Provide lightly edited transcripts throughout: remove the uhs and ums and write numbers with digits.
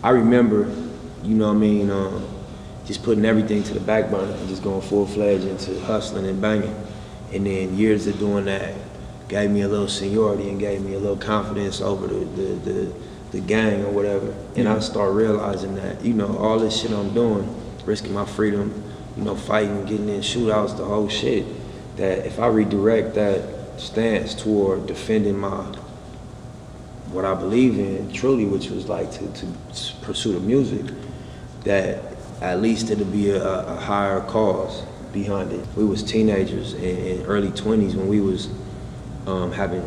I remember, you know what I mean, just putting everything to the back burner and just going full-fledged into hustling and banging. And then years of doing that gave me a little seniority and gave me a little confidence over the gang or whatever. And I started realizing that, you know, all this shit I'm doing, risking my freedom, you know, fighting, getting in shootouts, the whole shit, that if I redirect that stance toward defending what I believe in truly, which was like to pursue the music, that at least it'll be a higher cause behind it. We was teenagers in early 20s when we was having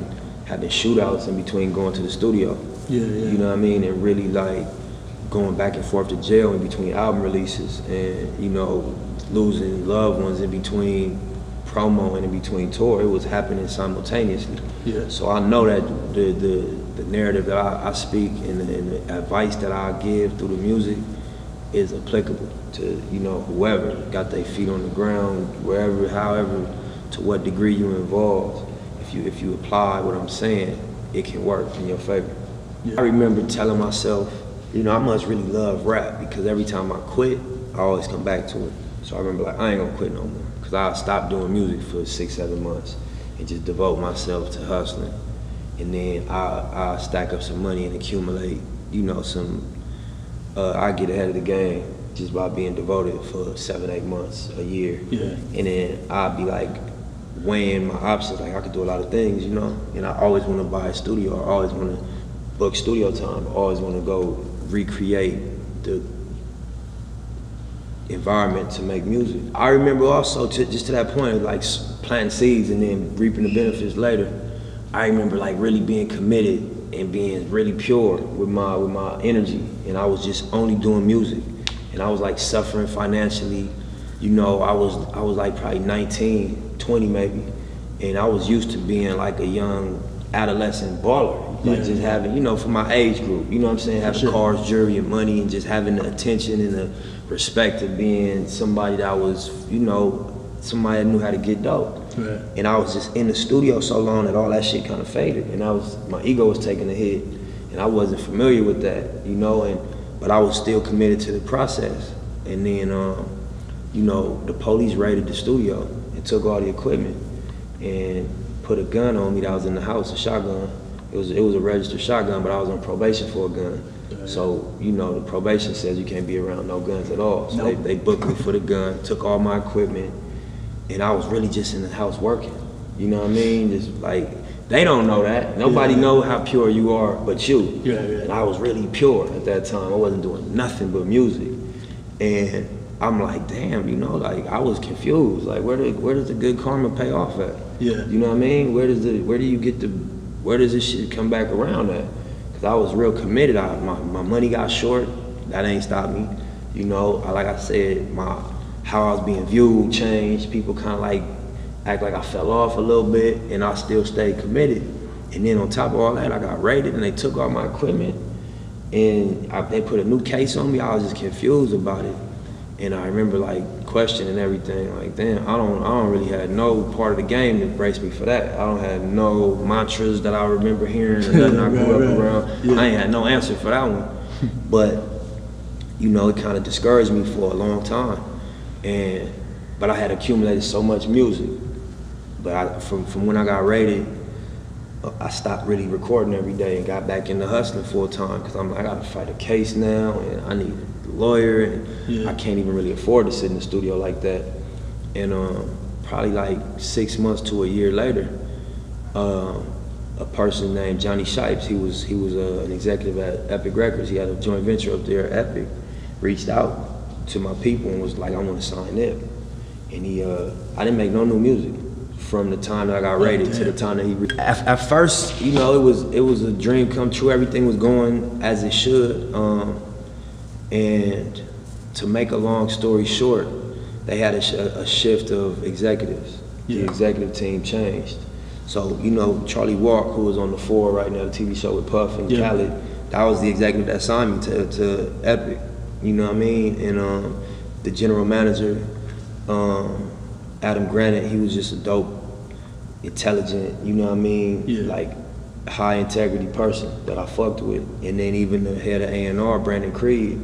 shootouts in between going to the studio. You know what I mean? And really like going back and forth to jail in between album releases, and you know, losing loved ones in between promo and in between tour. It was happening simultaneously. So I know that the narrative that I speak and the advice that I give through the music is applicable to, you know, whoever got their feet on the ground, wherever, however, to what degree you're involved. If you apply what I'm saying, it can work in your favor. I remember telling myself, you know, I must really love rap, because every time I quit, I always come back to it. So I remember like, I ain't gonna quit no more, because I stopped doing music for 6-7 months and just devote myself to hustling. And then I stack up some money and accumulate, you know, I get ahead of the game just by being devoted for 7-8 months, a year. And then I'll be like weighing my options, like I could do a lot of things, you know? And I always wanna buy a studio, I always wanna book studio time, I always wanna go recreate the environment to make music. I remember also, just to that point, like planting seeds and then reaping the benefits later. I remember like really being committed and being really pure with my energy, and I was just only doing music. And I was like suffering financially, you know. I was like probably 19, 20 maybe, and I was used to being like a young adolescent baller, like just having, you know, for my age group, you know what I'm saying, having cars, jewelry, and money, and just having the attention and the respect of being somebody that was, you know, somebody that knew how to get dope. And I was just in the studio so long that all that shit kind of faded, and my ego was taking a hit, and I wasn't familiar with that, you know, but I was still committed to the process. And then, you know, the police raided the studio and took all the equipment and put a gun on me that was in the house, a shotgun. It was a registered shotgun, but I was on probation for a gun. So, you know, the probation says you can't be around no guns at all. So they booked me for the gun, took all my equipment, and I was really just in the house working. You know what I mean? Just like, they don't know that. Nobody know how pure you are but you. And I was really pure at that time. I wasn't doing nothing but music. And I'm like, damn, you know, like I was confused. Like, where does the good karma pay off at? You know what I mean? Where does this shit come back around at? Cause I was real committed. My money got short. That ain't stopped me. You know, like I said, how I was being viewed changed. People kind of like act like I fell off a little bit, and I still stayed committed. And then on top of all that, I got raided and they took all my equipment, and they put a new case on me. I was just confused about it. And I remember like questioning everything, like, damn, I don't really have no part of the game that braced me for that. I don't have no mantras that I remember hearing or nothing I grew up around. I ain't had no answer for that one. But, you know, it kind of discouraged me for a long time. But I had accumulated so much music. But from when I got raided, I stopped really recording every day and got back into hustling full time, because I'm like, I gotta fight a case now, and I need a lawyer, and I can't even really afford to sit in the studio like that. And probably like 6 months to a year later, a person named Johnny Shipes, he was an executive at Epic Records. He had a joint venture up there at Epic, reached out to my people and was like, I want to sign Nip. And I didn't make no new music from the time that I got raided to the time that he at first, you know, it was a dream come true. Everything was going as it should. And to make a long story short, they had a shift of executives. The executive team changed. So, you know, Charlie Walk, who was on The Four right now, the TV show with Puff and Khaled, that was the executive that signed me to Epic. You know what I mean? And the general manager, Adam Granite, he was just a dope, intelligent, you know what I mean? Like high integrity person that I fucked with. And then even the head of A&R, Brandon Creed,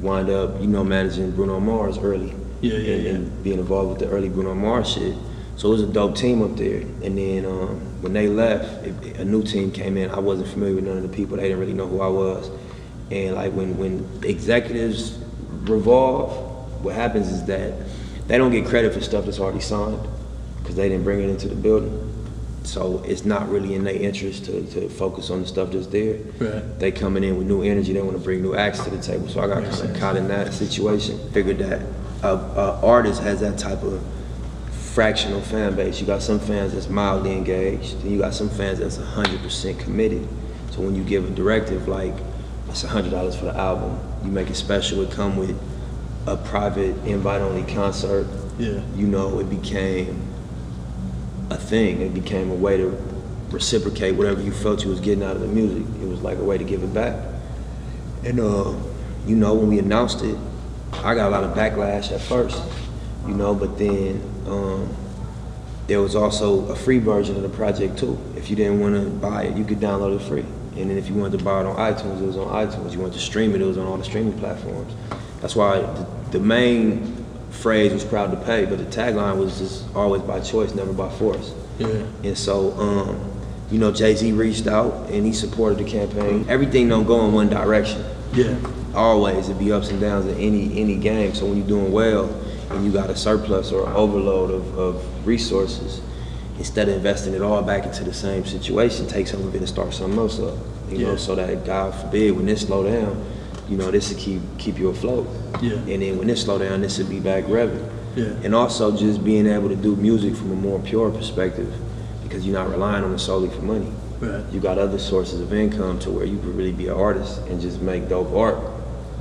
wind up, managing Bruno Mars early. And being involved with the early Bruno Mars shit. So it was a dope team up there. And then when they left, a new team came in. I wasn't familiar with none of the people. They didn't really know who I was. And like when executives revolve, what happens is that they don't get credit for stuff that's already signed because they didn't bring it into the building. So it's not really in their interest to focus on the stuff that's there. Right. They coming in with new energy. They want to bring new acts to the table. So I got kind of caught in that situation. Figured that an artist has that type of fractional fan base. You got some fans that's mildly engaged, and you got some fans that's 100% committed. So when you give a directive like, it's $100 for the album, you make it special, it come with a private invite-only concert. Yeah. It became a thing. It became a way to reciprocate whatever you felt you was getting out of the music. It was like a way to give it back. And when we announced it, I got a lot of backlash at first, but then there was also a free version of the project too. If you didn't want to buy it, you could download it free. And then if you wanted to buy it on iTunes, it was on iTunes. You wanted to stream it, it was on all the streaming platforms. That's why the main phrase was proud to pay, but the tagline was just always by choice, never by force. Yeah. And so, Jay-Z reached out and he supported the campaign. Everything don't go in one direction. Yeah. Always, it be ups and downs in any game. So when you're doing well and you got a surplus or an overload of resources, instead of investing it all back into the same situation, take some of it and start something else up. So that God forbid when this slow down, this will keep you afloat. Yeah. And then when this slow down, this will be back revving. Yeah. And also just being able to do music from a more pure perspective, because you're not relying on it solely for money. Right. You got other sources of income to where you could really be an artist and just make dope art.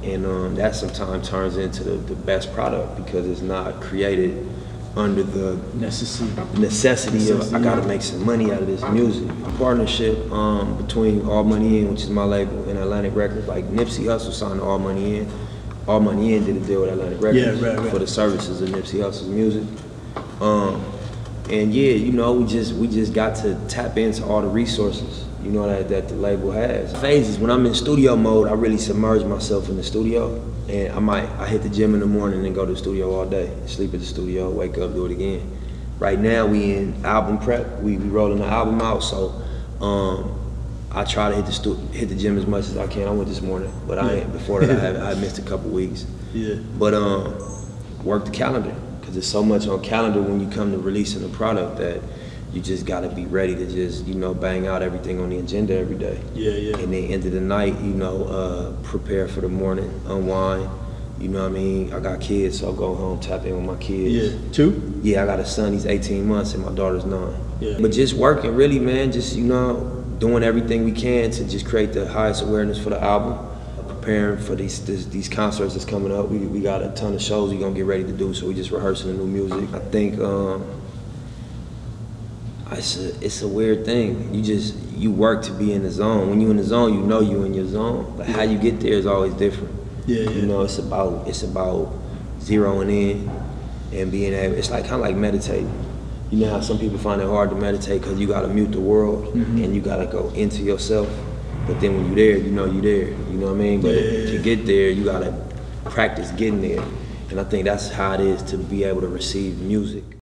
And that sometimes turns into the best product because it's not created under the necessity of I gotta make some money out of this music. A partnership between All Money In, which is my label, and Atlantic Records. Like Nipsey Hussle signed to All Money In. All Money In did a deal with Atlantic Records for the services of Nipsey Hussle's music. And yeah, we just got to tap into all the resources, that the label has. Phases, when I'm in studio mode, I really submerge myself in the studio. And I hit the gym in the morning and go to the studio all day. Sleep at the studio, wake up, do it again. Right now we in album prep. We rolling the album out, so I try to hit the gym as much as I can. I went this morning, but before that I missed a couple weeks. Yeah. But work the calendar, because there's so much on calendar when you come to releasing a product that you just gotta be ready to just, bang out everything on the agenda every day. Yeah. And then end of the night, prepare for the morning, unwind. I got kids, so I'll go home, tap in with my kids. Yeah. 2? Yeah, I got a son, he's 18 months, and my daughter's 9. Yeah. But just working, really, man, just, doing everything we can to just create the highest awareness for the album. Preparing for these concerts that's coming up. We got a ton of shows we're gonna get ready to do, so we just rehearsing the new music. I think it's a weird thing. You work to be in the zone. When you in the zone, you in your zone. But how you get there is always different. Yeah. It's about zeroing in and being able. It's like kind of like meditating. You know how some people find it hard to meditate because you gotta mute the world and you gotta go into yourself. But then when you're there, you're there. You know what I mean? But to get there, you gotta practice getting there. And I think that's how it is to be able to receive music.